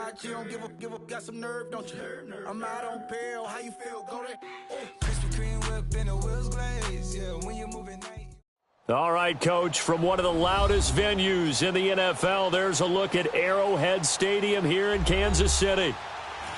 shot, you don't give up, got some nerve, don't you? I'm out on bail, how you feel? Go there. Krispy Kreme whip and the wheels glaze, yeah, when you're moving night. All right, Coach, from one of the loudest venues in the NFL, there's a look at Arrowhead Stadium here in Kansas City.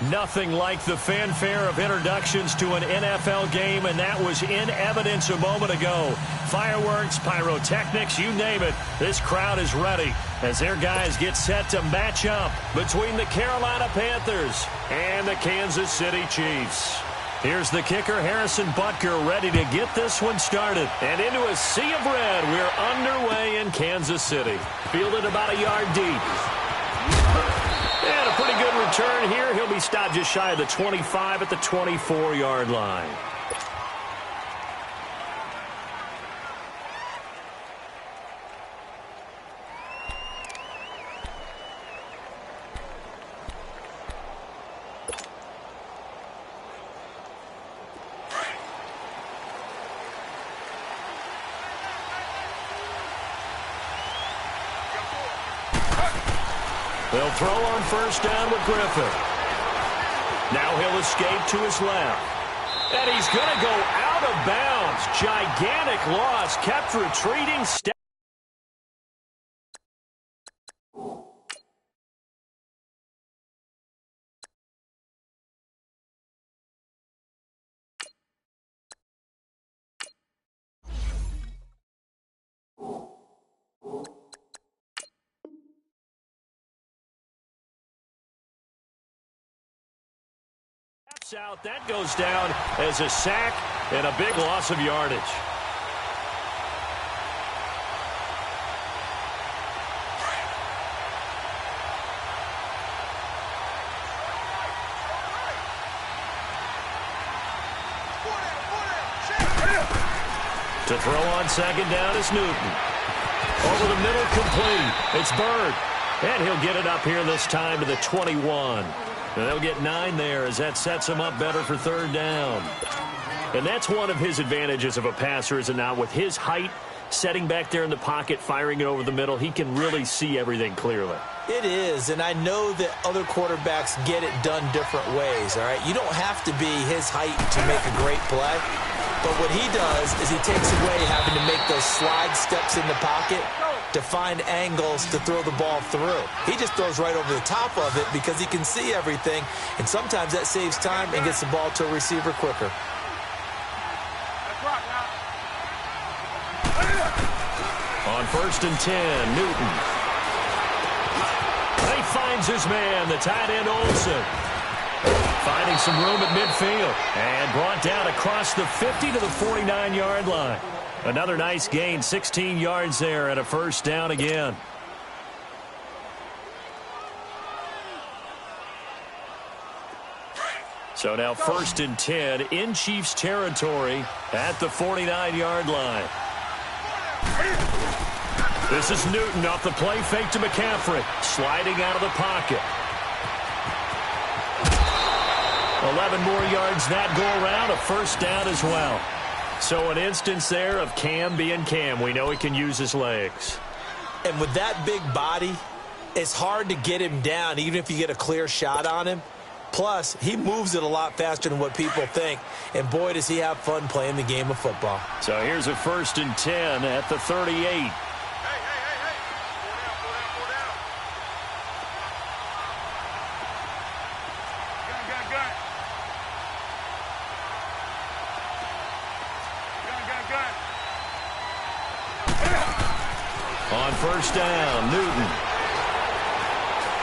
Nothing like the fanfare of introductions to an NFL game, and that was in evidence a moment ago. Fireworks, pyrotechnics, you name it. This crowd is ready as their guys get set to match up between the Carolina Panthers and the Kansas City Chiefs. Here's the kicker, Harrison Butker, ready to get this one started. And into a sea of red, we're underway in Kansas City. Fielded about a yard deep. And a pretty good return here. He'll be stopped just shy of the 25 at the 24-yard line. They'll throw on first down with Griffin. Now he'll escape to his left. And he's going to go out of bounds. Gigantic loss. Kept retreating. Out. That goes down as a sack and a big loss of yardage. To throw on second down is Newton. Over the middle, complete. It's Bird. And he'll get it up here this time to the 21. And they'll get 9 there as that sets him up better for third down. And that's one of his advantages of a passer, is it not? With his height, setting back there in the pocket, firing it over the middle, he can really see everything clearly. It is, and I know that other quarterbacks get it done different ways, all right? You don't have to be his height to make a great play. But what he does is he takes away having to make those slide steps in the pocket to find angles to throw the ball through. He just throws right over the top of it because he can see everything, and sometimes that saves time and gets the ball to a receiver quicker. On first and 10, Newton. And he finds his man, the tight end Olsen. Finding some room at midfield and brought down across the 50 to the 49-yard line. Another nice gain, 16 yards there and a first down again. So now first and 10 in Chiefs territory at the 49-yard line. This is Newton off the play fake to McCaffrey. Sliding out of the pocket. 11 more yards that go around, a first down as well. So an instance there of Cam being Cam. We know he can use his legs. And with that big body, it's hard to get him down, even if you get a clear shot on him. Plus, he moves it a lot faster than what people think. And boy, does he have fun playing the game of football. So here's a first and 10 at the 38. On first down, Newton.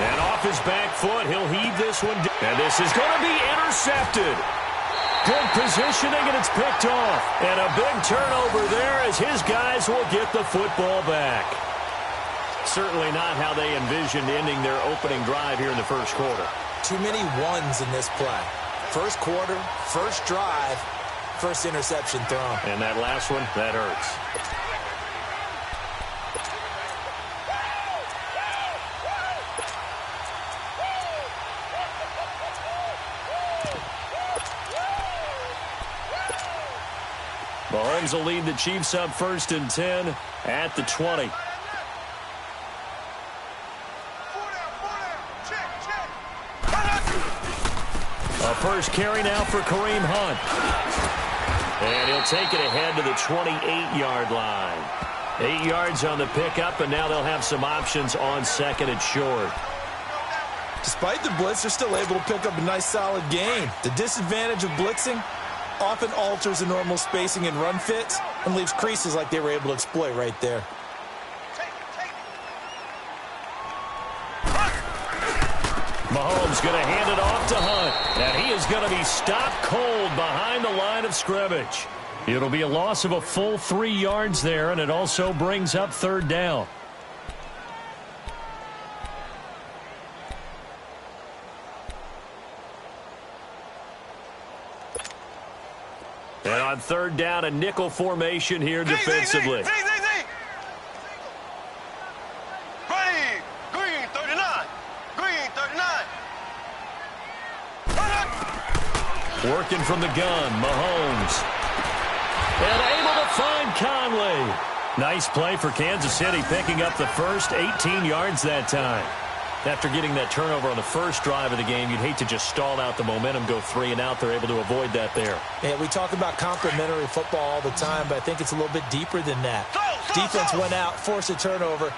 And off his back foot, he'll heave this one. And this is going to be intercepted. Good positioning, and it's picked off. And a big turnover there as his guys will get the football back. Certainly not how they envisioned ending their opening drive here in the first quarter. Too many ones in this play. First quarter, first drive, first interception thrown. And that last one, that hurts. Mahomes will lead the Chiefs up first and 10 at the 20. A first carry now for Kareem Hunt. And he'll take it ahead to the 28-yard line. 8 yards on the pickup, and now they'll have some options on second and short. Despite the blitz, they're still able to pick up a nice solid gain. The disadvantage of blitzing often alters the normal spacing and run fits and leaves creases like they were able to exploit right there. Mahomes going to hand it off to Hunt, and he is going to be stopped cold behind the line of scrimmage. It'll be a loss of a full 3 yards there, and it also brings up third down. And on third down, a nickel formation here defensively. Working from the gun, Mahomes. And able to find Conley. Nice play for Kansas City, picking up the first 18 yards that time. After getting that turnover on the first drive of the game, you'd hate to just stall out the momentum, go 3 and out. They're able to avoid that there. Yeah, we talk about complementary football all the time, but I think it's a little bit deeper than that. Defense went out, forced a turnover,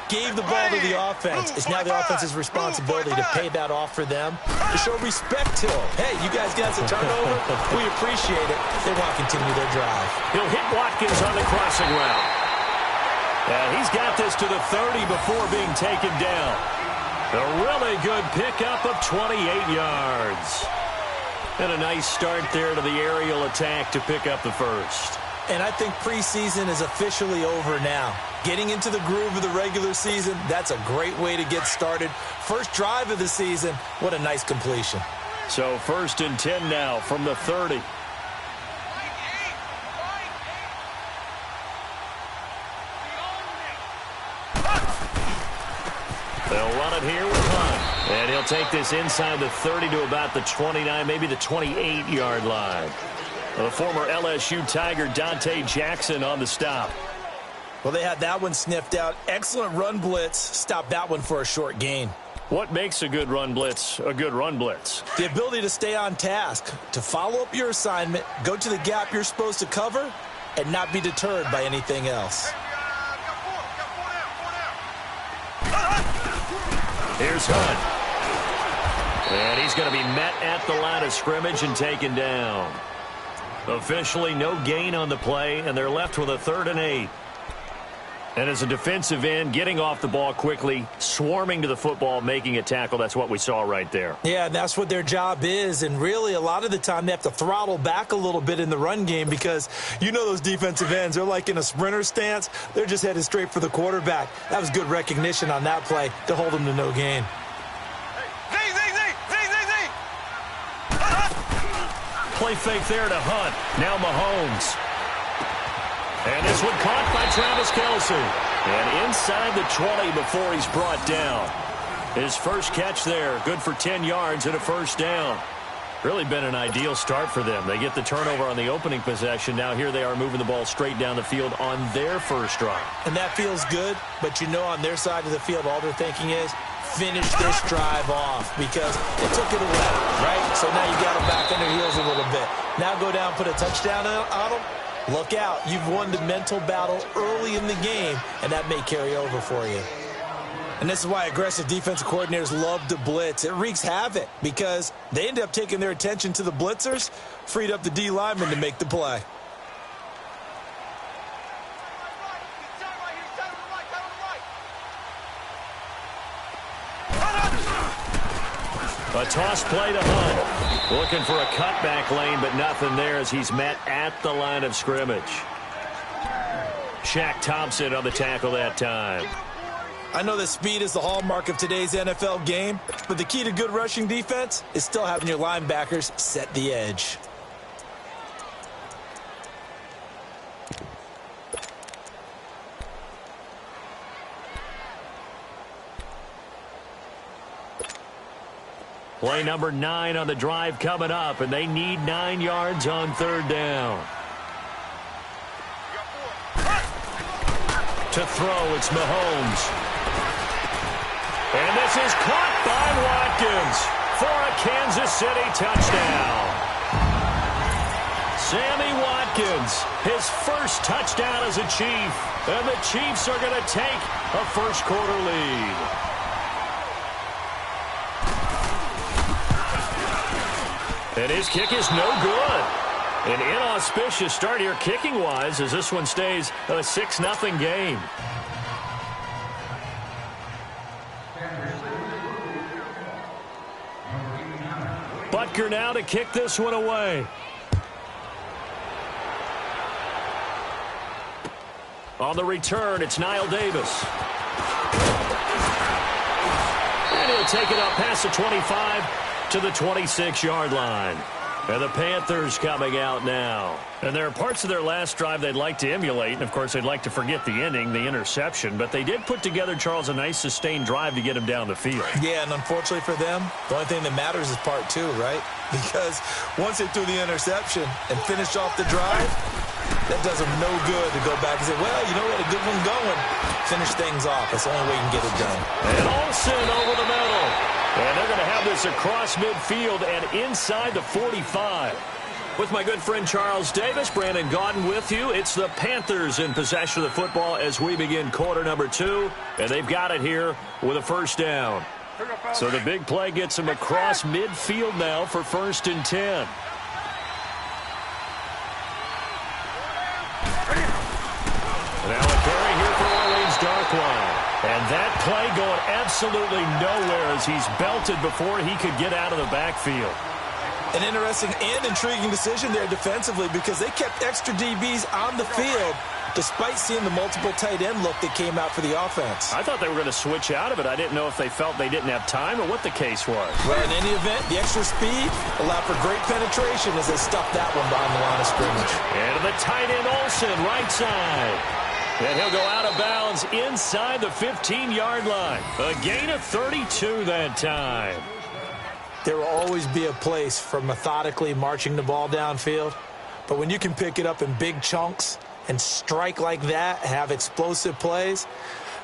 gave the ball to the offense. It's now the offense's responsibility to pay that off for them, to show respect to them. Hey, you guys got a turnover? We appreciate it. They want to continue their drive. He'll hit Watkins on the crossing route. And he's got this to the 30 before being taken down. A really good pickup of 28 yards. And a nice start there to the aerial attack to pick up the first. And I think preseason is officially over now. Getting into the groove of the regular season, that's a great way to get started. First drive of the season, what a nice completion. So 1st and 10 now from the 30. They'll run it here with Hunt. And he'll take this inside the 30 to about the 29, maybe the 28-yard line. The former LSU Tiger Dante Jackson on the stop. Well, they had that one sniffed out. Excellent run blitz. Stopped that one for a short gain. What makes a good run blitz a good run blitz? The ability to stay on task, to follow up your assignment, go to the gap you're supposed to cover, and not be deterred by anything else. Here's Hunt. And he's going to be met at the line of scrimmage and taken down. Officially no gain on the play, and they're left with a 3rd and 8. And as a defensive end, getting off the ball quickly, swarming to the football, making a tackle, that's what we saw right there. Yeah, that's what their job is. And really, a lot of the time, they have to throttle back a little bit in the run game because you know those defensive ends, they're like in a sprinter stance. They're just headed straight for the quarterback. That was good recognition on that play to hold them to no gain. Play fake there to Hunt. Now Mahomes. And this one caught by Travis Kelce. And inside the 20 before he's brought down. His first catch there, good for 10 yards and a first down. Really been an ideal start for them. They get the turnover on the opening possession. Now here they are moving the ball straight down the field on their first drive. And that feels good, but you know on their side of the field, all they're thinking is, finish this drive off because they took it away, right? So now you got them back on their heels a little bit. Now go down, put a touchdown on them. Look out. You've won the mental battle early in the game, and that may carry over for you. And this is why aggressive defensive coordinators love to blitz. It wreaks havoc because they end up taking their attention to the blitzers, freed up the D lineman to make the play. A toss play to Hunt. Looking for a cutback lane, but nothing there as he's met at the line of scrimmage. Shaq Thompson on the tackle that time. I know that speed is the hallmark of today's NFL game, but the key to good rushing defense is still having your linebackers set the edge. Play number 9 on the drive coming up, and they need 9 yards on third down. To throw, it's Mahomes. And this is caught by Watkins for a Kansas City touchdown. Sammy Watkins, his first touchdown as a Chief. And the Chiefs are going to take a first-quarter lead. And his kick is no good. An inauspicious start here kicking-wise as this one stays a 6-0 game. Butker now to kick this one away. On the return, it's Niall Davis. And he'll take it up past the 25 to the 26-yard line. And the Panthers coming out now. And there are parts of their last drive they'd like to emulate. And, of course, they'd like to forget the ending, the interception. But they did put together, Charles, a nice sustained drive to get him down the field. Yeah, and unfortunately for them, the only thing that matters is part two, right? Because once they threw the interception and finished off the drive, that does them no good to go back and say, well, you know what, a good one going. Finish things off. That's the only way you can get it done. And Olsen over the middle. And they're going to have this across midfield and inside the 45. With my good friend Charles Davis, Brandon Gaudin with you. It's the Panthers in possession of the football as we begin quarter number 2. And they've got it here with a first down. So the big play gets them across midfield now for 1st and 10. Now a carry here for Orleans Darkline. And that play going absolutely nowhere as he's belted before he could get out of the backfield. An interesting and intriguing decision there defensively because they kept extra DBs on the field despite seeing the multiple tight end look that came out for the offense. I thought they were going to switch out of it. I didn't know if they felt they didn't have time or what the case was. Well, in any event, the extra speed allowed for great penetration as they stuffed that one behind the line of scrimmage. And the tight end Olsen, right side. And he'll go out of bounds inside the 15-yard line. A gain of 32 that time. There will always be a place for methodically marching the ball downfield. But when you can pick it up in big chunks and strike like that, have explosive plays,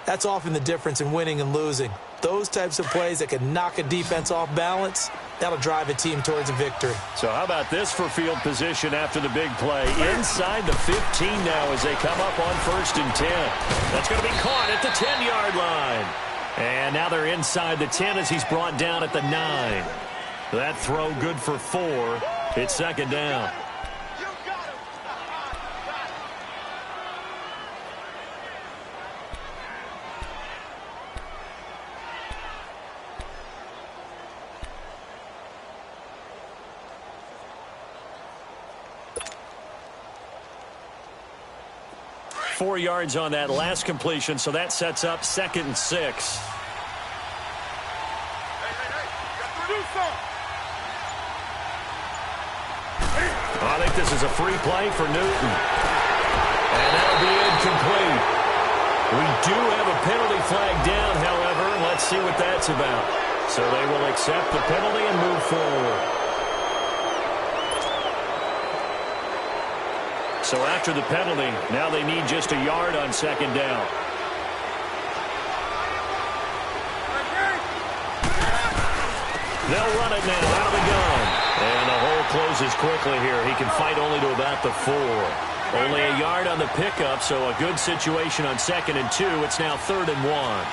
that's often the difference in winning and losing. Those types of plays that can knock a defense off balance, that'll drive a team towards a victory. So how about this for field position after the big play? Inside the 15 now as they come up on 1st and 10. That's going to be caught at the 10-yard line. And now they're inside the 10 as he's brought down at the 9. That throw good for 4. It's 2nd down. Four yards on that last completion, so that sets up 2nd and 6. I think this is a free play for Newton. And that'll be incomplete. We do have a penalty flag down, however. Let's see what that's about. So they will accept the penalty and move forward. So after the penalty, now they need just a yard on 2nd down. They'll run it now out of the gun. And the hole closes quickly here. He can fight only to about the 4. Only a yard on the pickup, so a good situation on 2nd and 2. It's now 3rd and 1.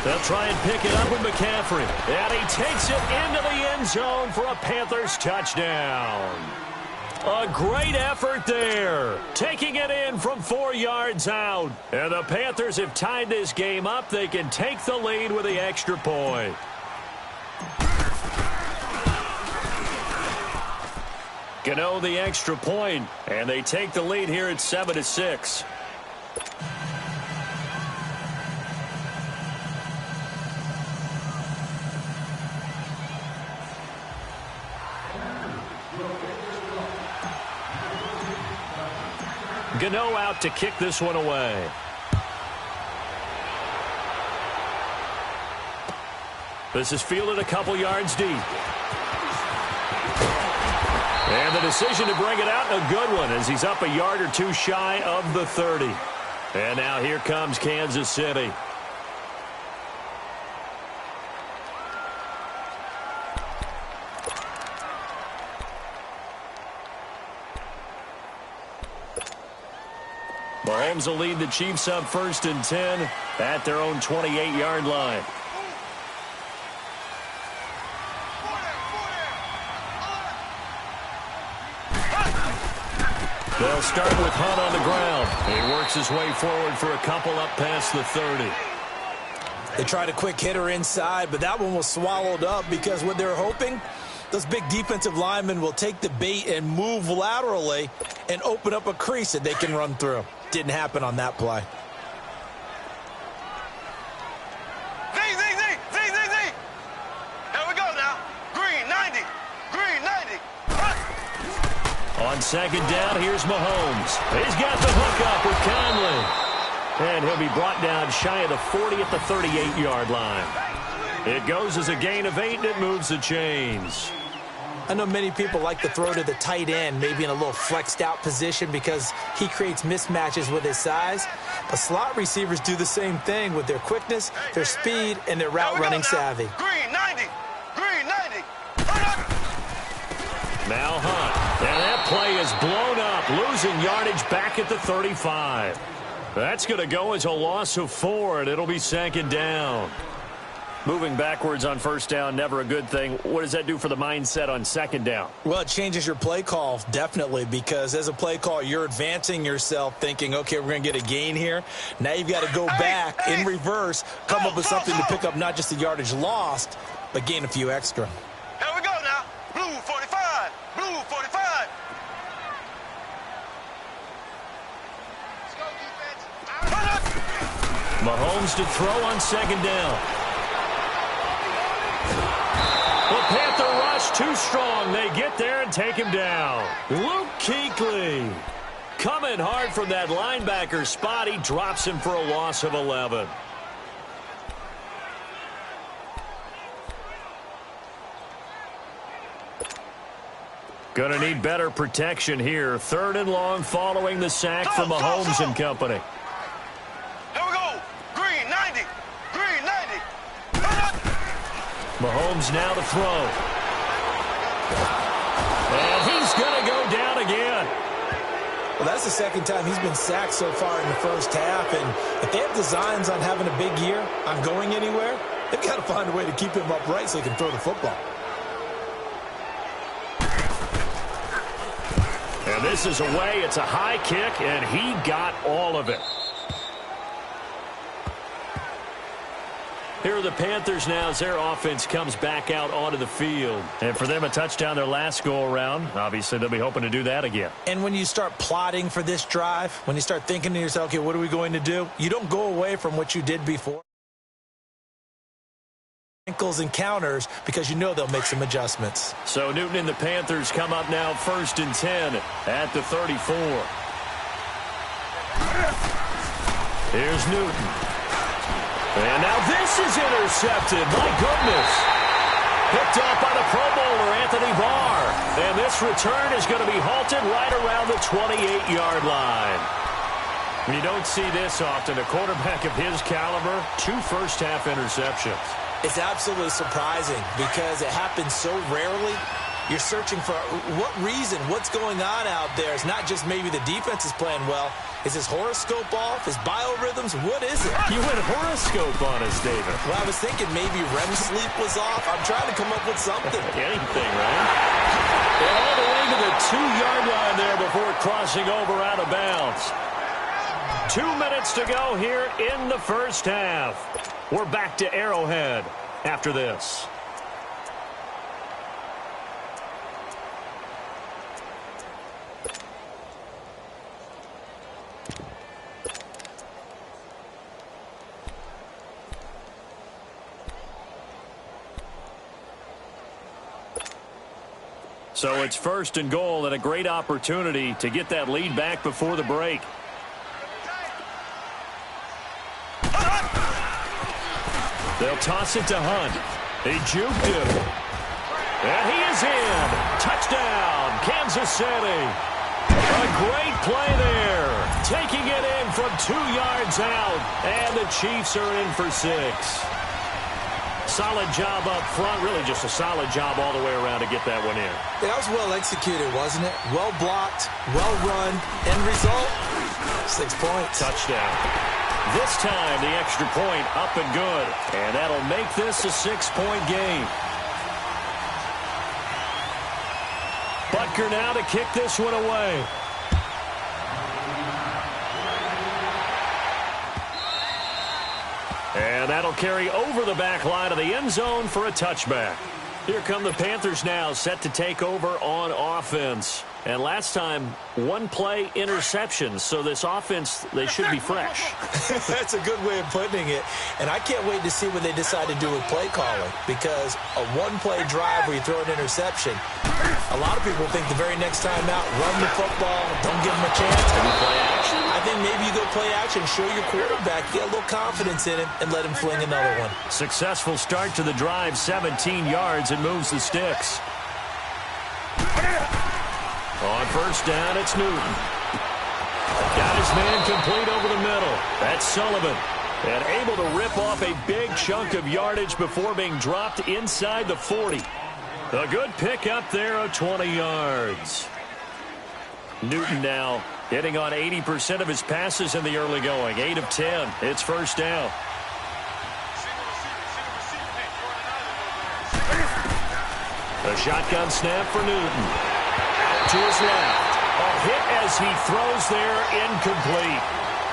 They'll try and pick it up with McCaffrey. And he takes it into the end zone for a Panthers touchdown. A great effort there. Taking it in from 4 yards out. And the Panthers have tied this game up. They can take the lead with the extra point. Gano the extra point, and they take the lead here at 7-6. Gano out to kick this one away. This is fielded a couple yards deep. And the decision to bring it out, a good one, as he's up a yard or two shy of the 30. And now here comes Kansas City. Mahomes will lead the Chiefs up 1st and 10 at their own 28-yard line. They'll start with Hunt on the ground. He works his way forward for a couple up past the 30. They tried a quick hitter inside, but that one was swallowed up because what they're hoping, those big defensive linemen will take the bait and move laterally and open up a crease that they can run through. Didn't happen on that play. Here we go now. Green 90. Green 90. On 2nd down, here's Mahomes. He's got the hook up with Conley. And he'll be brought down shy of the 40 at the 38-yard line. It goes as a gain of 8, and it moves the chains. I know many people like to throw to the tight end, maybe in a little flexed out position because he creates mismatches with his size. But slot receivers do the same thing with their quickness, their speed, and their route running savvy. Green 90. Green 90. Now Hunt. And that play is blown up, losing yardage back at the 35. That's going to go as a loss of 4, and it'll be 2nd down. Moving backwards on 1st down, never a good thing. What does that do for the mindset on 2nd down? Well, it changes your play call, definitely, because as a play call, you're advancing yourself thinking, okay, we're going to get a gain here. Now you've got to go back in reverse, come up with something to pick up not just the yardage lost, but gain a few extra. Here we go now. Blue 45. Blue 45. Let's go, defense. Mahomes to throw on 2nd down. The Panther rush too strong. They get there and take him down. Luke Kuechly coming hard from that linebacker spot. He drops him for a loss of 11. Gonna need better protection here. 3rd and long following the sack from Mahomes and company. Here we go. Green 90. Green 90. Mahomes now to throw. And he's going to go down again. Well, that's the 2nd time he's been sacked so far in the 1st half. And if they have designs on having a big year, on going anywhere, they've got to find a way to keep him upright so he can throw the football. And this is away. It's a high kick, and he got all of it. Here are the Panthers now as their offense comes back out onto the field. And for them, a touchdown their last go-around. Obviously, they'll be hoping to do that again. And when you start plotting for this drive, when you start thinking to yourself, okay, what are we going to do? You don't go away from what you did before. Ankles and counters because you know they'll make some adjustments. So Newton and the Panthers come up now 1st and 10 at the 34. Here's Newton. And now this is intercepted. My goodness. Picked up by the Pro Bowler, Anthony Barr. And this return is going to be halted right around the 28-yard line. You don't see this often. A quarterback of his caliber, 2 first-half interceptions. It's absolutely surprising because it happens so rarely. You're searching for what reason, what's going on out there. It's not just maybe the defense is playing well. Is his horoscope off? His biorhythms? What is it? You went horoscope on us, David. Well, I was thinking maybe REM sleep was off. I'm trying to come up with something. Anything, right? And all the way to the 2-yard line there before crossing over out of bounds. 2 minutes to go here in the 1st half. We're back to Arrowhead after this. So it's 1st and goal and a great opportunity to get that lead back before the break. They'll toss it to Hunt. He juked him. And he is in. Touchdown, Kansas Kansas City. A great play there. Taking it in from 2 yards out. And the Chiefs are in for 6. Solid job up front. Really just a solid job all the way around to get that one in. That was well executed, wasn't it? Well blocked, well run. End result, 6 points. Touchdown. This time, the extra point up and good. And that'll make this a 6-point game. Butker now to kick this one away. And that'll carry over the back line of the end zone for a touchback. Here come the Panthers now, set to take over on offense. And last time, 1-play interceptions. So this offense, they should be fresh. That's a good way of putting it. And I can't wait to see what they decide to do with play calling. Because a 1-play drive where you throw an interception, a lot of people think the very next time out, run the football, don't give them a chance. Maybe play action. I think maybe you go play action, show your quarterback, get a little confidence in him, and let him fling another one. Successful start to the drive, 17 yards, and moves the sticks. On first down, it's Newton. Got his man complete over the middle. That's Sullivan. And able to rip off a big chunk of yardage before being dropped inside the 40. A good pick up there of 20 yards. Newton now hitting on 80% of his passes in the early going. 8 of 10. It's first down. A shotgun snap for Newton. To his left. A hit as he throws there, incomplete.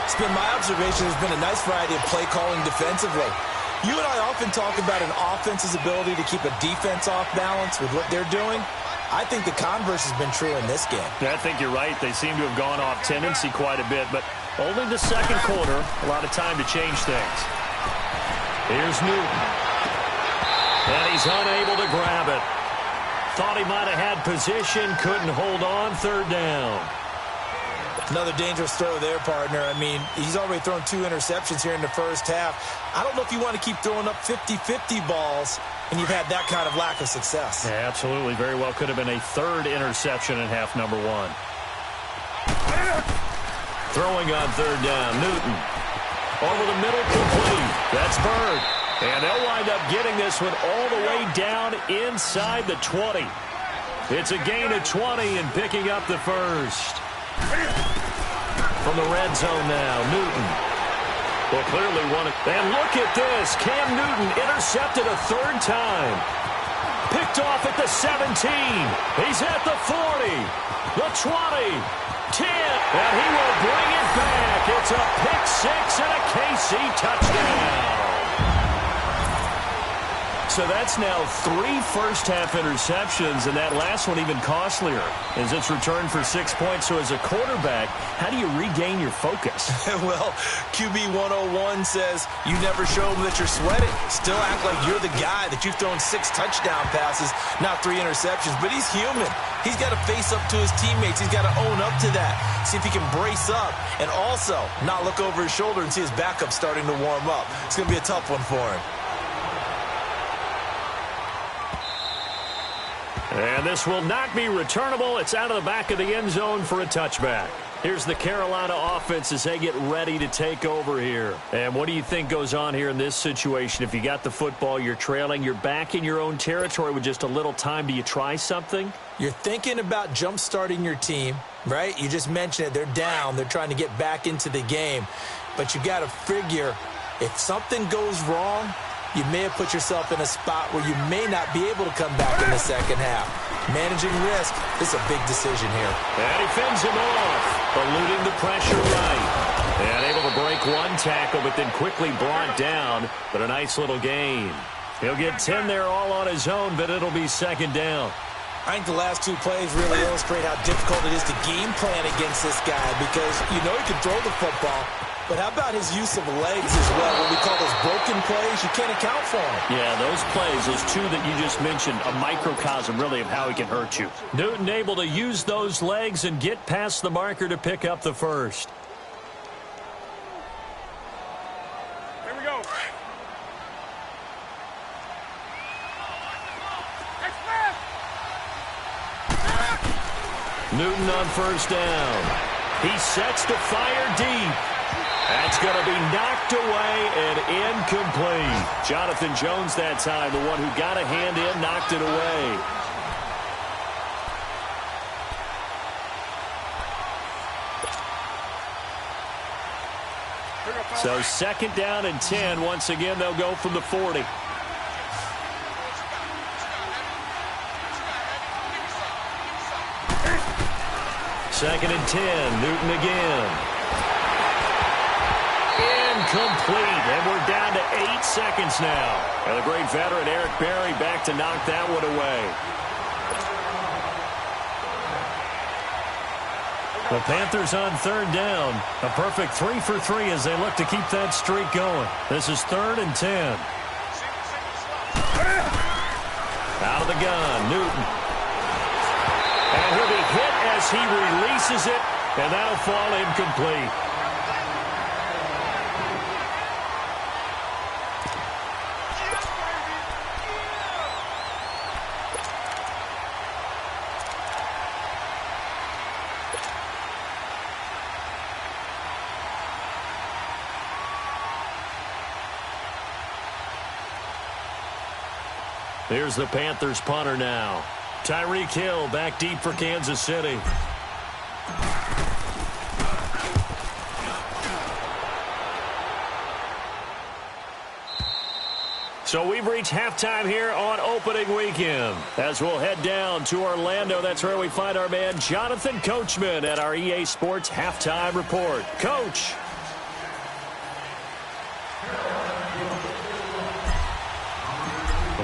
It's been my observation there's been a nice variety of play calling defensively. You and I often talk about an offense's ability to keep a defense off balance with what they're doing. I think the converse has been true in this game. I think you're right. They seem to have gone off tendency quite a bit, but only the second quarter. A lot of time to change things. Here's Newton. And he's unable to grab it. Thought he might have had position, couldn't hold on, third down. Another dangerous throw there, partner. I mean, he's already thrown 2 interceptions here in the first half. I don't know if you want to keep throwing up 50-50 balls and you've had that kind of lack of success. Yeah, absolutely. Very well could have been a third interception in half number 1. Throwing on third down, Newton. Over the middle, complete. That's Bird. And they'll wind up getting this one all the way down inside the 20. It's a gain of 20 and picking up the first. From the red zone now, Newton. Well, clearly wanted. And look at this. Cam Newton intercepted a third time. Picked off at the 17. He's at the 40. The 20. 10. And he will bring it back. It's a pick 6 and a KC touchdown. So that's now 3 first-half interceptions, and that last one even costlier as it's returned for 6 points. So as a quarterback, how do you regain your focus? Well, QB 101 says you never show them that you're sweating. Still act like you're the guy that you've thrown 6 touchdown passes, not 3 interceptions. But he's human. He's got to face up to his teammates. He's got to own up to that. See if he can brace up and also not look over his shoulder and see his backup starting to warm up. It's going to be a tough one for him. And this will not be returnable. It's out of the back of the end zone for a touchback. Here's the Carolina offense as they get ready to take over here. And what do you think goes on here in this situation? If you got the football, you're trailing, you're back in your own territory with just a little time. Do you try something? You're thinking about jump-starting your team, right? You just mentioned it. They're down. They're trying to get back into the game. But you got to figure if something goes wrong, you may have put yourself in a spot where you may not be able to come back in the second half. Managing risk is a big decision here. And he fends him off, eluding the pressure right. And able to break one tackle, but then quickly brought down. But a nice little gain. He'll get 10 there all on his own, but it'll be second down. I think the last 2 plays really illustrate how difficult it is to game plan against this guy because you know he can throw the football. But how about his use of legs as well? What we call those broken plays, you can't account for them. Yeah, those plays, those 2 that you just mentioned, a microcosm really of how he can hurt you. Newton able to use those legs and get past the marker to pick up the first. Here we go. Newton on first down. He sets to fire deep. That's going to be knocked away and incomplete. Jonathan Jones that time, the one who got a hand in, knocked it away. So 2nd down and 10. Once again, they'll go from the 40. Second and 10. Newton again. Incomplete. And we're down to 8 seconds now. And the great veteran Eric Berry back to knock that one away. The Panthers on 3rd down. A perfect 3 for 3 as they look to keep that streak going. This is 3rd and 10. Out of the gun, Newton. And he'll be hit as he releases it, and that'll fall incomplete. Here's the Panthers punter now. Tyreek Hill back deep for Kansas City. So we've reached halftime here on opening weekend. As we'll head down to Orlando, that's where we find our man Jonathan Coachman at our EA Sports Halftime Report. Coach.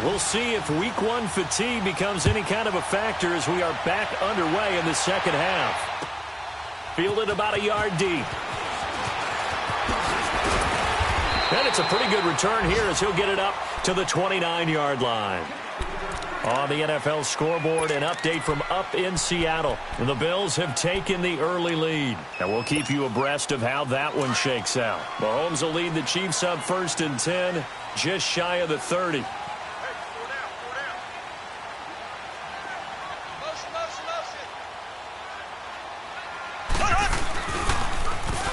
We'll see if week 1 fatigue becomes any kind of a factor as we are back underway in the second half. Fielded about a yard deep. And it's a pretty good return here as he'll get it up to the 29-yard line. On the NFL scoreboard, an update from up in Seattle. The Bills have taken the early lead. And we'll keep you abreast of how that one shakes out. Mahomes will lead the Chiefs up 1st and 10, just shy of the 30.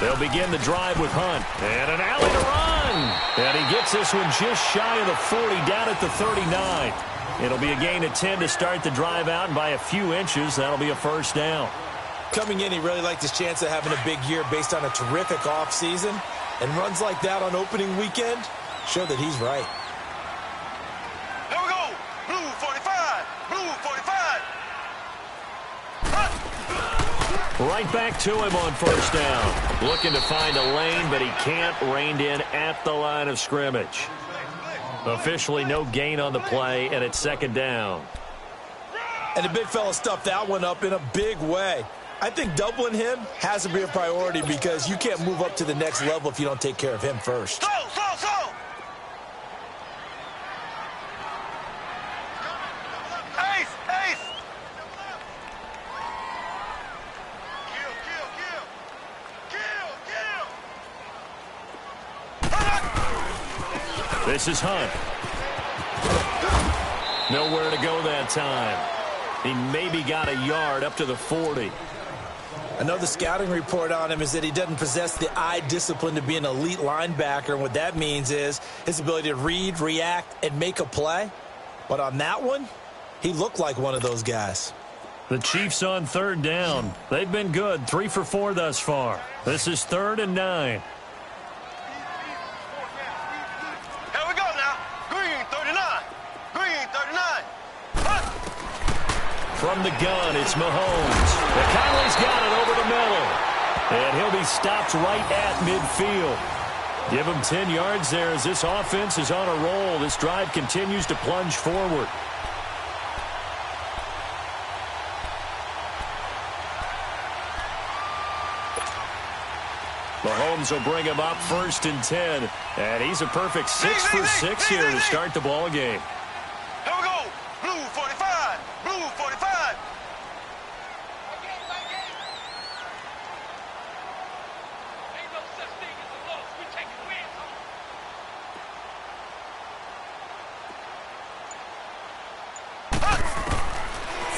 They'll begin the drive with Hunt. And an alley to run. And he gets this one just shy of the 40, down at the 39. It'll be a gain of 10 to start the drive out, and by a few inches, that'll be a first down. Coming in, he really liked his chance of having a big year based on a terrific offseason. And runs like that on opening weekend show that he's right. Here we go. Blue 45. Blue 45. Right back to him on first down. Looking to find a lane, but he can't. Reined in at the line of scrimmage. Officially no gain on the play, and it's 2nd down. And the big fella stuffed that one up in a big way. I think doubling him has to be a priority because you can't move up to the next level if you don't take care of him first. So. Ace. This is Hunt. Nowhere to go that time. He maybe got a yard up to the 40. I know the scouting report on him is that he doesn't possess the eye discipline to be an elite linebacker. And what that means is his ability to read, react, and make a play. But on that one, he looked like one of those guys. The Chiefs on 3rd down. They've been good, 3 for 4 thus far. This is 3rd and 9. From the gun, it's Mahomes. McConnelly's got it over the middle. And he'll be stopped right at midfield. Give him 10 yards there as this offense is on a roll. This drive continues to plunge forward. Mahomes will bring him up 1st and 10. And he's a perfect 6 for 6 here to start the ball game. Here we go. Blue 45. Blue 45.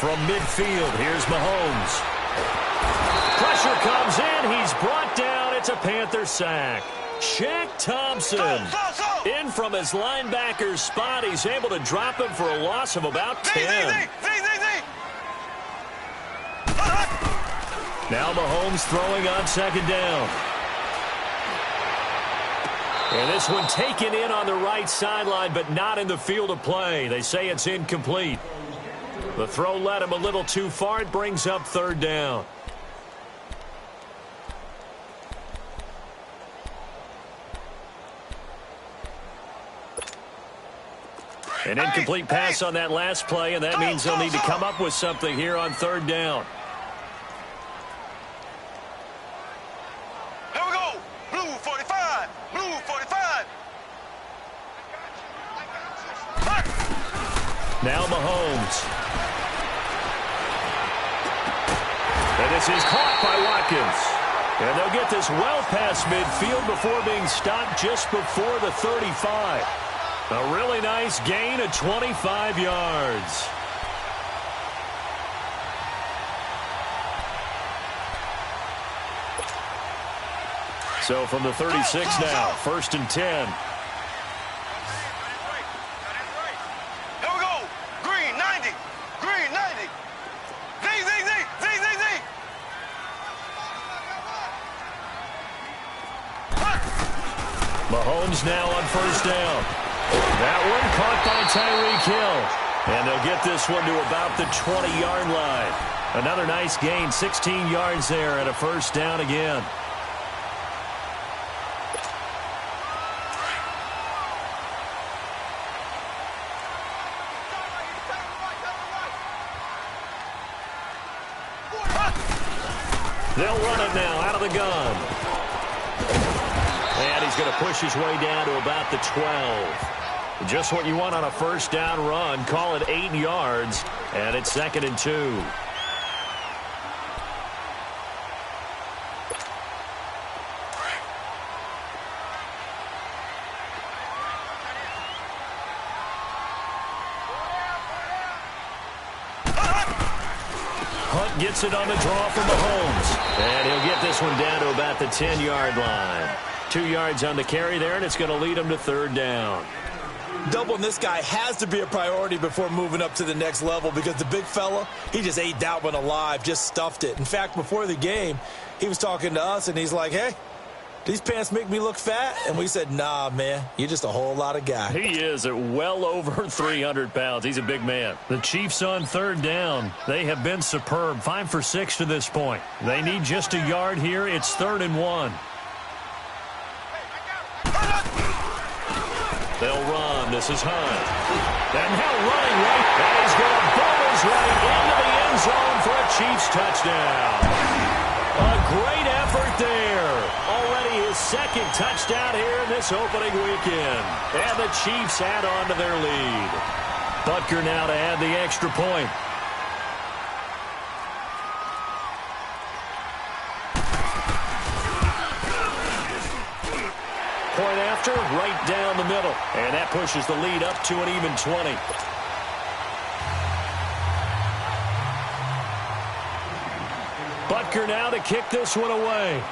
From midfield, here's Mahomes. Pressure comes in. He's brought down. It's a Panther sack. Shaq Thompson in from his linebacker's spot. He's able to drop him for a loss of about 10. Now Mahomes throwing on second down. And this one taken in on the right sideline, but not in the field of play. They say it's incomplete. The throw led him a little too far. It brings up third down. An incomplete pass on that last play, and that means they'll need to come up with something here on third down. Here we go. Blue 45. Blue 45. Now Mahomes. And this is caught by Watkins. And they'll get this well past midfield before being stopped just before the 35. A really nice gain of 25 yards. So from the 36 now, 1st and 10. Here we go. Green 90. Green 90. Z. Mahomes now on first down. That one caught by Tyreek Hill. And they'll get this one to about the 20-yard line. Another nice gain, 16 yards there, and a first down again. They'll run it now out of the gun. And he's going to push his way down to about the 12. Just what you want on a first down run. Call it 8 yards, and it's 2nd and 2. Hunt gets it on the draw from Mahomes, and he'll get this one down to about the 10-yard line. 2 yards on the carry there, and it's going to lead him to third down. Doubling this guy has to be a priority before moving up to the next level because the big fella, he just ate that one alive, just stuffed it. In fact, before the game, he was talking to us, and he's like, hey, these pants make me look fat? And we said, nah, man, you're just a whole lot of guy. He is at well over 300 pounds. He's a big man. The Chiefs on third down. They have been superb. 5 for 6 to this point. They need just a yard here. It's 3rd and 1. They'll run. This is Hunt. And now running right. And he's going to boom his way into the end zone for a Chiefs touchdown. A great effort there. Already his 2nd touchdown here in this opening weekend. And the Chiefs add on to their lead. Butker now to add the extra point. Point after, right down the middle. And that pushes the lead up to an even 20. Butker now to kick this one away.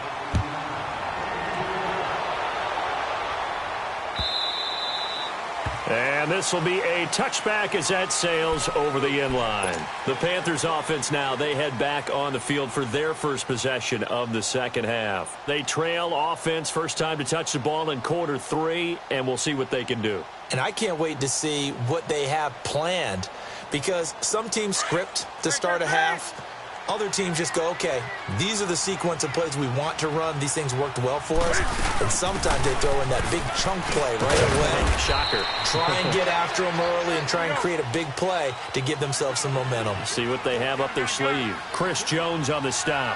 And this will be a touchback as that sails over the end line. The Panthers offense now, they head back on the field for their first possession of the second half. They trail offense, first time to touch the ball in quarter 3, and we'll see what they can do. And I can't wait to see what they have planned because some teams script to start a half. Other teams just go, okay, these are the sequence of plays we want to run. These things worked well for us. And sometimes they throw in that big chunk play right away. Shocker. Try and get after them early and try and create a big play to give themselves some momentum. See what they have up their sleeve. Chris Jones on the stop.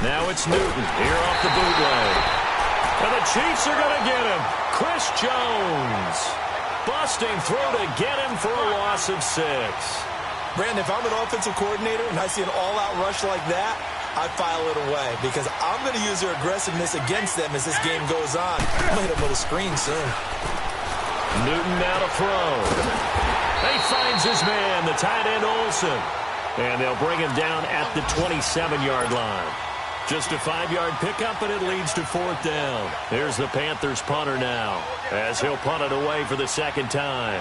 Now it's Newton here off the bootleg. And the Chiefs are going to get him. Chris Jones busting through to get him for a loss of 6. Brandon, if I'm an offensive coordinator and I see an all-out rush like that, I file it away because I'm going to use their aggressiveness against them as this game goes on. I'm going to hit them with a screen soon. Newton now to throw. He finds his man, the tight end Olsen. And they'll bring him down at the 27-yard line. Just a 5-yard pickup, and it leads to 4th down. Here's the Panthers punter now, as he'll punt it away for the second time.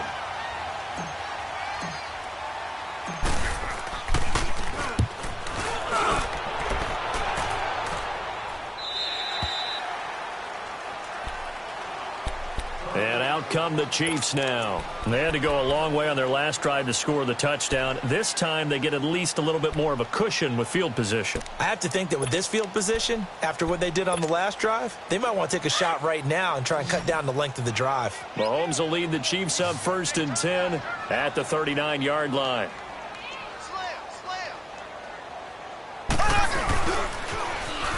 And out come the Chiefs now. They had to go a long way on their last drive to score the touchdown. This time they get at least a little bit more of a cushion with field position. I have to think that with this field position, after what they did on the last drive, they might want to take a shot right now and try and cut down the length of the drive. Mahomes will lead the Chiefs up 1st and 10 at the 39-yard line.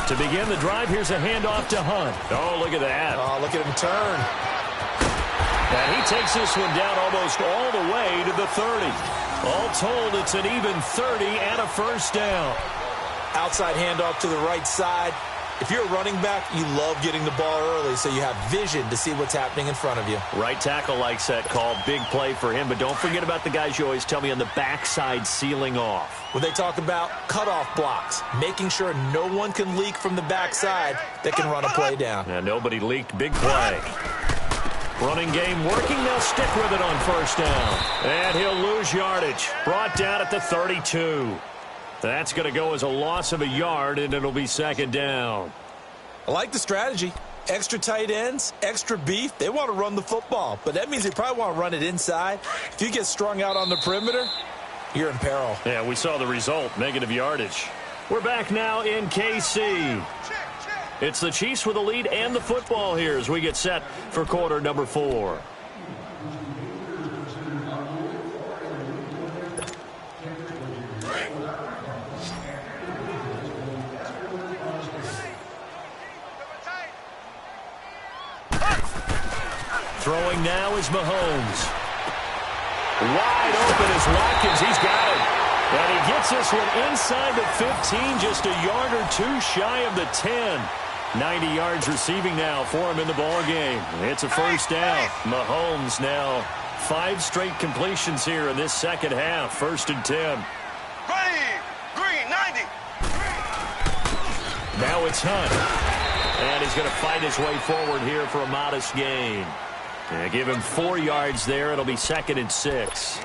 To begin the drive, here's a handoff to Hunt. Oh, look at that. Oh, look at him turn. And he takes this one down almost all the way to the 30. All told, it's an even 30 and a 1st down. Outside handoff to the right side. If you're a running back, you love getting the ball early so you have vision to see what's happening in front of you. Right tackle likes that call. Big play for him. But don't forget about the guys you always tell me on the backside sealing off. When they talk about cutoff blocks, making sure no one can leak from the backside that can run a play down. And nobody leaked. Big play. Running game working. They'll stick with it on 1st down. And he'll lose yardage. Brought down at the 32. That's going to go as a loss of a yard, and it'll be 2nd down. I like the strategy. Extra tight ends, extra beef. They want to run the football, but that means they probably want to run it inside. If you get strung out on the perimeter, you're in peril. Yeah, we saw the result, negative yardage. We're back now in KC. It's the Chiefs with the lead and the football here as we get set for quarter number 4. Throwing now is Mahomes. Wide open is Watkins. He's got it. And he gets this one inside the 15, just a yard or two shy of the 10. 90 yards receiving now for him in the ball game. It's a 1st down. Mahomes now 5 straight completions here in this second half. 1st and 10. Green, 90. Now it's Hunt. And he's going to fight his way forward here for a modest gain. Give him 4 yards there. It'll be 2nd and 6.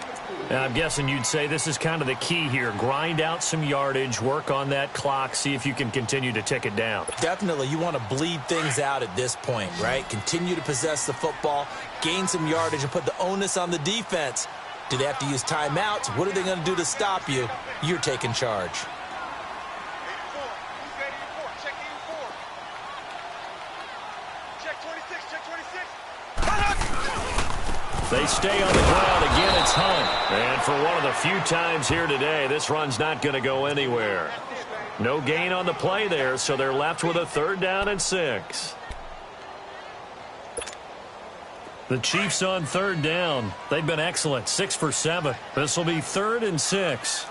And I'm guessing you'd say this is kind of the key here. Grind out some yardage, work on that clock, see if you can continue to tick it down. Definitely, you want to bleed things out at this point, right? Continue to possess the football, gain some yardage, and put the onus on the defense. Do they have to use timeouts? What are they going to do to stop you? You're taking charge. 84. Who's 84? Check 84. Check 26. Check 26. They stay on the ground. Again, it's Hunt. And for one of the few times here today, this run's not going to go anywhere. No gain on the play there, so they're left with a 3rd down and 6. The Chiefs on 3rd down. They've been excellent, 6 for 7. This will be 3rd and 6.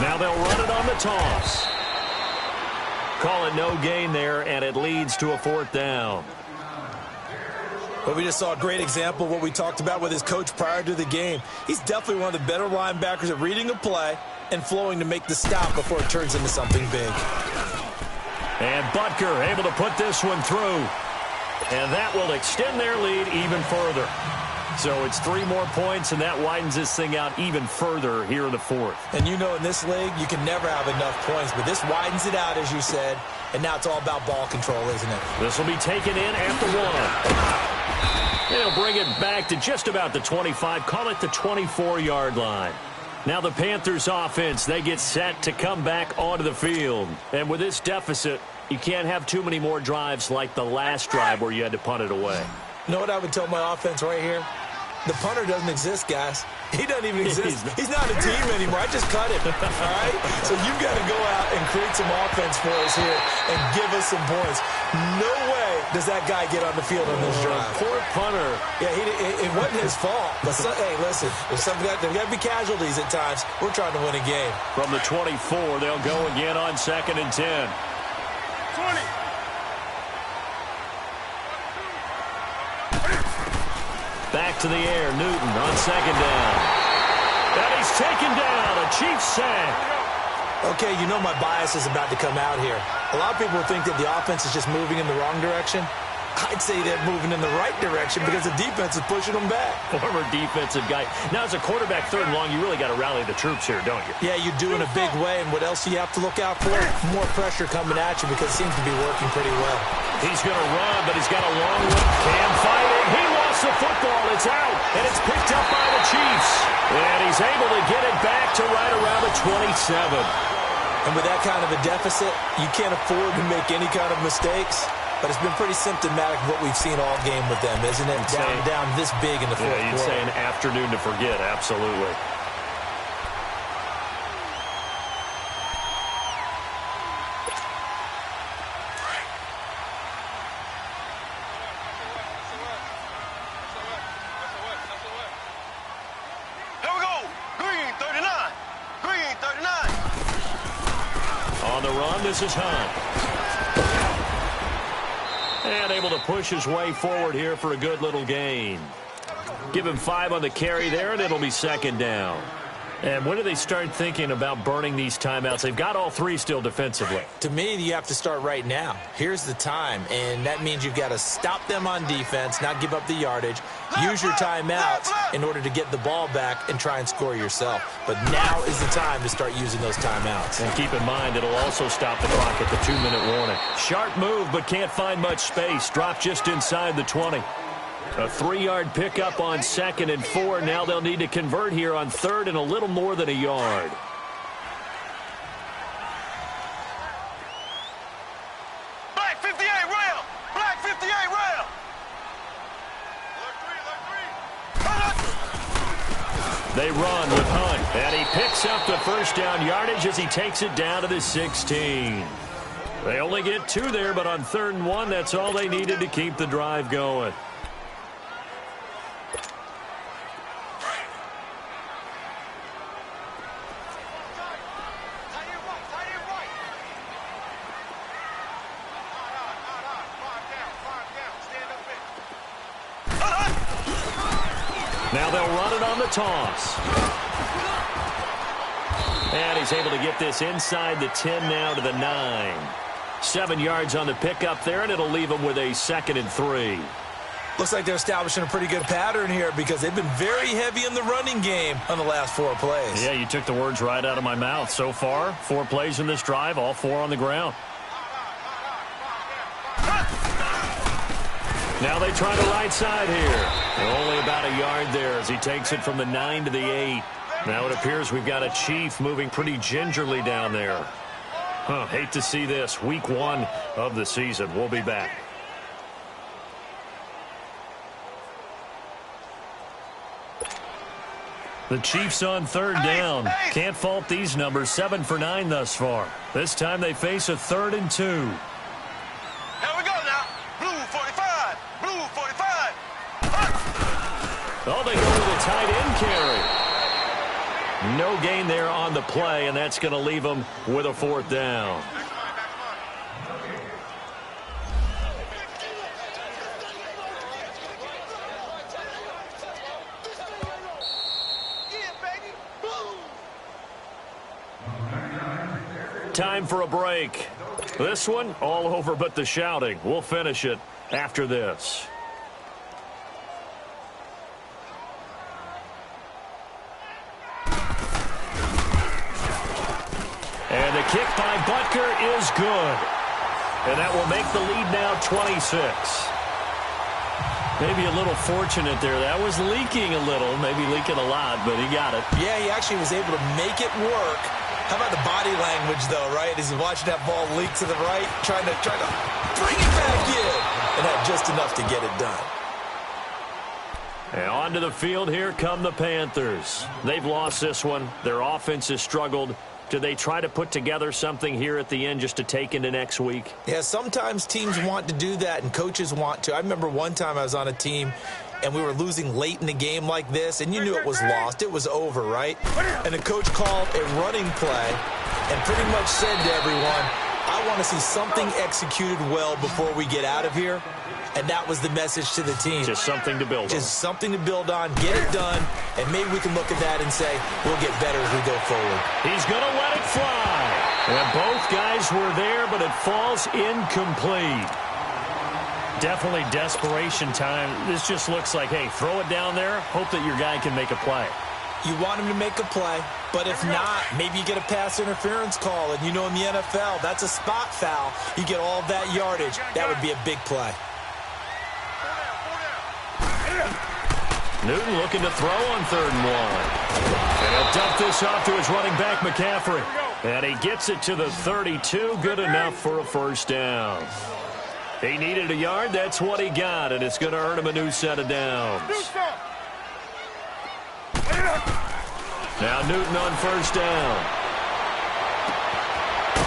Now they'll run it on the toss. Call it no gain there, and it leads to a 4th down. Well, we just saw a great example of what we talked about with his coach prior to the game. He's definitely one of the better linebackers at reading a play and flowing to make the stop before it turns into something big. And Butker able to put this one through. And that will extend their lead even further. So it's 3 more points, and that widens this thing out even further here in the 4th. And you know in this league, you can never have enough points, but this widens it out, as you said, and now it's all about ball control, isn't it? This will be taken in at the 1. They'll bring it back to just about the 25, call it the 24-yard line. Now the Panthers offense, they get set to come back onto the field. And with this deficit, you can't have too many more drives like the last drive where you had to punt it away. You know what I would tell my offense right here? The punter doesn't exist, guys. He doesn't even exist. He's not a team anymore. I just cut him, all right? So you've got to go out and create some offense for us here and give us some points. No way does that guy get on the field on this drive. Poor punter. Yeah, it wasn't his fault. But hey, listen, there's got to be casualties at times. We're trying to win a game. From the 24, they'll go again on 2nd and 10. 20. to the air. Newton on second down. And he's taken down. A Chiefs sack. Okay, you know my bias is about to come out here. A lot of people think that the offense is just moving in the wrong direction. I'd say they're moving in the right direction because the defense is pushing them back. Former defensive guy. Now, as a quarterback, third and long, you really got to rally the troops here, don't you? Yeah, you do in a big way. And what else do you have to look out for? More pressure coming at you because it seems to be working pretty well. He's going to run, but he's got a long one. Cam fighting. He lost the football. It's out, and it's picked up by the Chiefs. And he's able to get it back to right around the 27. And with that kind of a deficit, you can't afford to make any kind of mistakes. But it's been pretty symptomatic of what we've seen all game with them, isn't it? Down this big in the fourth quarter. You'd say an afternoon to forget, absolutely. Here we go. Green 39. Green 39. On the run, this is Hunt. And able to push his way forward here for a good little gain. Give him 5 on the carry there, and it'll be second down. And when do they start thinking about burning these timeouts? They've got all 3 still defensively. To me, you have to start right now. Here's the time, and that means you've got to stop them on defense, not give up the yardage, use your timeouts in order to get the ball back and try and score yourself. But now is the time to start using those timeouts. And keep in mind, it'll also stop the clock at the 2-minute warning. Sharp move, but can't find much space. Drop just inside the 20. A 3-yard pickup on 2nd and 4. Now they'll need to convert here on 3rd and a little more than a yard. Black 58 rail. Black 58 rail. They run with Hunt, and he picks up the first down yardage as he takes it down to the 16. They only get 2 there, but on 3rd and 1, that's all they needed to keep the drive going. Now they'll run it on the toss. And he's able to get this inside the 10 now to the 9. 7 yards on the pickup there, and it'll leave him with a 2nd and 3. Looks like they're establishing a pretty good pattern here because they've been very heavy in the running game on the last 4 plays. Yeah, you took the words right out of my mouth. So far, 4 plays in this drive, all 4 on the ground. Now they try the right side here. Only about a yard there as he takes it from the 9 to the 8. Now it appears we've got a Chief moving pretty gingerly down there. Hate to see this. Week 1 of the season. We'll be back. The Chiefs on 3rd down. Can't fault these numbers. 7 for 9 thus far. This time they face a 3rd and 2. Here we go now. Blue 45. Blue 45. Oh, they go with a tight end carry. No gain there on the play, and that's going to leave them with a 4th down. Time for a break. This one, all over but the shouting. We'll finish it after this. And the kick by Butker is good. And that will make the lead now 26. Maybe a little fortunate there. That was leaking a little, maybe leaking a lot, but he got it. Yeah, he actually was able to make it work. How about the body language, though, right? As he's watching that ball leak to the right, trying to bring it back in. And had just enough to get it done. And onto the field, here come the Panthers. They've lost this one. Their offense has struggled. Do they try to put together something here at the end just to take into next week? Yeah, sometimes teams want to do that, and coaches want to. I remember one time I was on a team, and we were losing late in the game like this, and you knew it was lost. It was over, right? And the coach called a running play and pretty much said to everyone, I I want to see something executed well before we get out of here. And that was the message to the team. Just something to build on. Just something to build on, get it done, and maybe we can look at that and say, we'll get better as we go forward. He's going to let it fly. And both guys were there, but it falls incomplete. Definitely desperation time. This just looks like, hey, throw it down there, hope that your guy can make a play. You want him to make a play, but if not, maybe you get a pass interference call, and you know in the NFL, that's a spot foul. You get all of that yardage. That would be a big play. Newton looking to throw on 3rd and 1. And he'll dump this off to his running back, McCaffrey. And he gets it to the 32. Good enough for a first down. He needed a yard. That's what he got, and it's going to earn him a new set of downs. Now Newton on 1st down.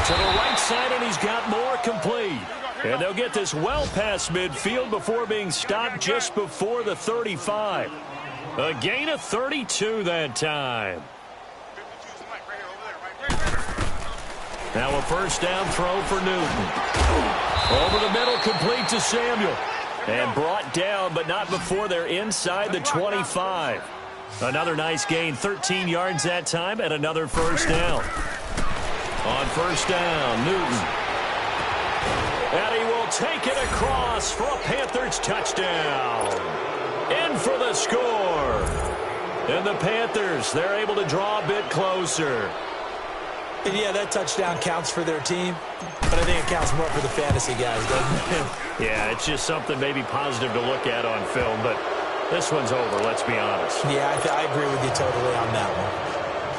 To the right side, and he's got more complete. And they'll get this well past midfield before being stopped just before the 35. A gain of 32 that time. Now a 1st down throw for Newton. Over the middle, complete to Samuel. And brought down, but not before they're inside the 25. Another nice gain, 13 yards that time, and another 1st down. On 1st down, Newton. And he will take it across for a Panthers touchdown. In for the score. And the Panthers, they're able to draw a bit closer. And yeah, that touchdown counts for their team, but I think it counts more for the fantasy guys, doesn't it? Yeah, it's just something maybe positive to look at on film, but this one's over, let's be honest. Yeah, I agree with you totally on that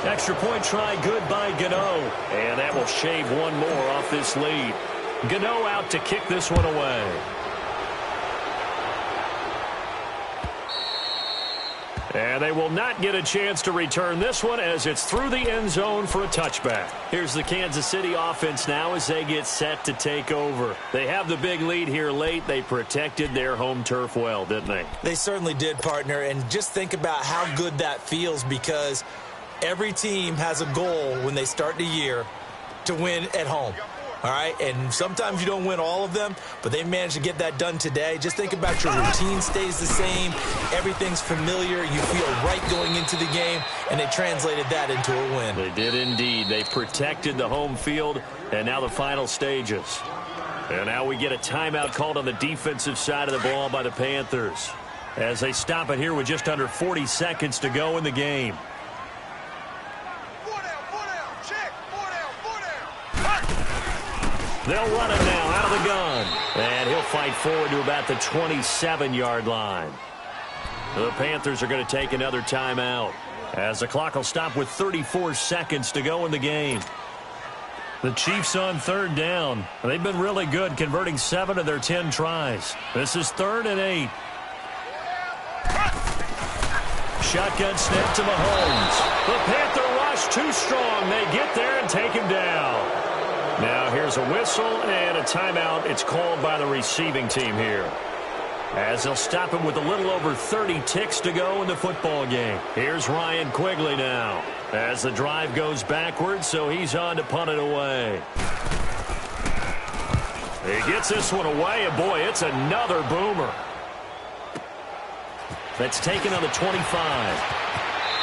one. Extra point try, good by Gano. And that will shave one more off this lead. Gano out to kick this one away. And they will not get a chance to return this one as it's through the end zone for a touchback. Here's the Kansas City offense now as they get set to take over. They have the big lead here late. They protected their home turf well, didn't they? They certainly did, partner. And just think about how good that feels, because every team has a goal when they start the year to win at home. All right, and sometimes you don't win all of them, but they managed to get that done today. Just think about your routine stays the same. Everything's familiar. You feel right going into the game, and they translated that into a win. They did indeed. They protected the home field, and now the final stages. And now we get a timeout called on the defensive side of the ball by the Panthers as they stop it here with just under 40 seconds to go in the game. They'll run it now out of the gun. And he'll fight forward to about the 27-yard line. The Panthers are going to take another timeout as the clock will stop with 34 seconds to go in the game. The Chiefs on 3rd down. They've been really good, converting 7 of their 10 tries. This is 3rd and 8. Shotgun snap to Mahomes. The Panther rush too strong. They get there and take him down. Now here's a whistle and a timeout. It's called by the receiving team here, as they'll stop him with a little over 30 ticks to go in the football game. Here's Ryan Quigley now as the drive goes backwards, so he's on to punt it away. He gets this one away, and boy, it's another boomer. That's taken on the 25.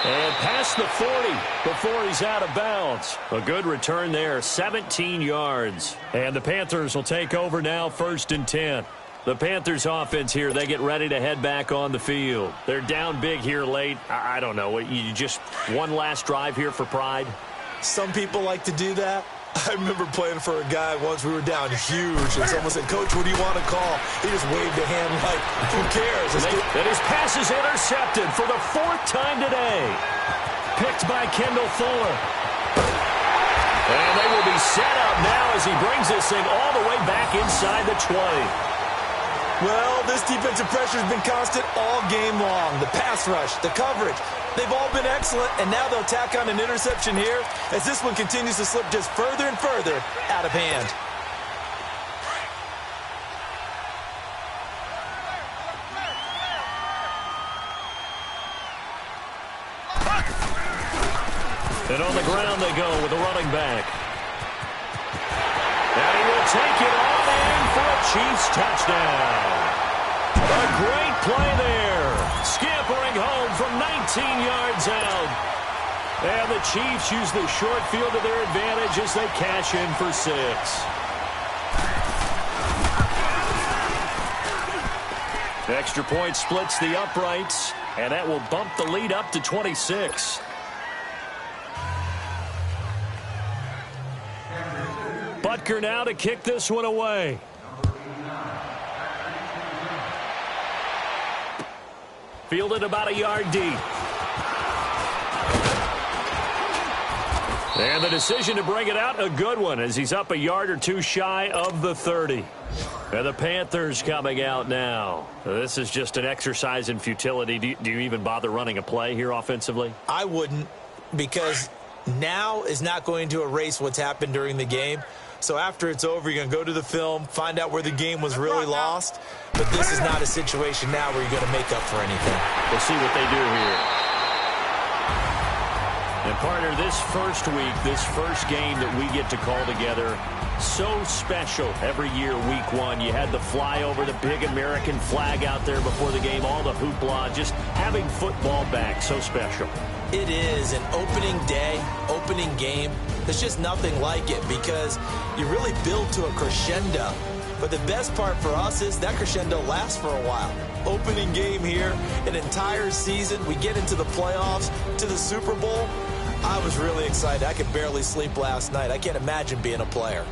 And past the 40 before he's out of bounds. A good return there, 17 yards. And the Panthers will take over now, 1st and 10. The Panthers offense here, they get ready to head back on the field. They're down big here late. I don't know, you just one last drive here for pride? Some people like to do that. I remember playing for a guy once. We were down huge, and someone said, "Coach, what do you want to call?" He just waved a hand like, who cares? And his pass is intercepted for the 4th time today. Picked by Kendall Fuller. And they will be set up now as he brings this thing all the way back inside the 20. Well, this defensive pressure has been constant all game long. The pass rush, the coverage, they've all been excellent, and now they'll tack on an interception here as this one continues to slip just further and further out of hand. And on the ground they go with the running back. And he take it on in for a Chiefs touchdown. A great play there. Scampering home from 19 yards out. And the Chiefs use the short field to their advantage as they cash in for 6. Extra point splits the uprights, and that will bump the lead up to 26. Butker now to kick this one away. Fielded about a yard deep. And the decision to bring it out, a good one, as he's up a yard or two shy of the 30. And the Panthers coming out now. This is just an exercise in futility. Do you even bother running a play here offensively? I wouldn't, because now is not going to erase what's happened during the game. So after it's over, you're going to go to the film, find out where the game was really lost. But this is not a situation now where you're going to make up for anything. We'll see what they do here. And partner, this first week, this first game that we get to call together, so special every year, week 1. You had the flyover, the big American flag out there before the game, all the hoopla, just having football back, so special. It is an opening day, opening game. There's just nothing like it because you really build to a crescendo. But the best part for us is that crescendo lasts for a while. Opening game here, an entire season. We get into the playoffs, to the Super Bowl. I was really excited. I could barely sleep last night. I can't imagine being a player.